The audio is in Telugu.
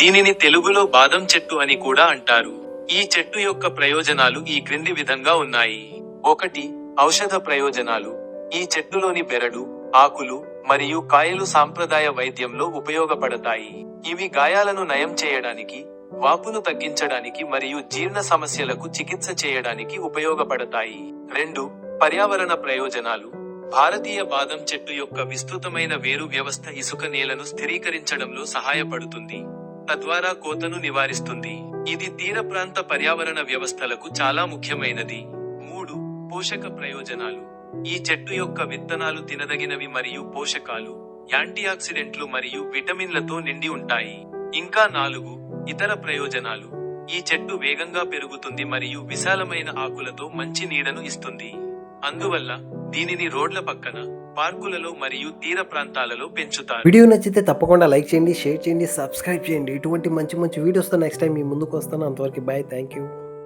దీనిని తెలుగులో బాదం చెట్టు అని కూడా అంటారు. ఈ చెట్టు యొక్క ప్రయోజనాలు ఈ క్రింది విధంగా ఉన్నాయి. 1. ఔషధ ప్రయోజనాలు. ఈ చెట్టులోని బెరడు, ఆకులు మరియు కాయలు సాంప్రదాయ వైద్యంలో ఉపయోగపడతాయి. ఇవి గాయాలను నయం చేయడానికి, వాపును తగ్గించడానికి మరియు జీర్ణ సమస్యలకు చికిత్స చేయడానికి ఉపయోగపడతాయి. 2. పర్యావరణ ప్రయోజనాలు. భారతీయ బాదం చెట్టు యొక్క విస్తృతమైన వేరు వ్యవస్థ ఇసుక నేలను స్థిరీకరించడంలో సహాయపడుతుంది, తద్వారా కోతను నివారిస్తుంది. ఇది తీర ప్రాంత పర్యావరణ వ్యవస్థలకు చాలా ముఖ్యమైనది. 3. పోషక ప్రయోజనాలు. ఈ చెట్టు యొక్క విత్తనాలు తినదగినవి మరియు పోషకాలు, యాంటీఆక్సిడెంట్లు మరియు విటమిన్లతో నిండి ఉంటాయి. ఇంకా 4. ఇతర ప్రయోజనాలు. ఈ చెట్టు వేగంగా పెరుగుతుంది మరియు విశాలమైన ఆకులతో మంచి నీడను ఇస్తుంది. అందువల్ల దీనిని రోడ్ల పక్కన, పార్కులలో మరియు తీర ప్రాంతాలలో పెంచుతారు. వీడియో నచ్చితే తప్పకుండా లైక్ చేయండి, షేర్ చేయండి, సబ్స్క్రైబ్ చేయండి. ఇటువంటి మంచి మంచి వీడియోస్తో నెక్స్ట్ టైం మీ ముందుకు వస్తాను. అంతవరకు బాయ్, థ్యాంక్ యూ.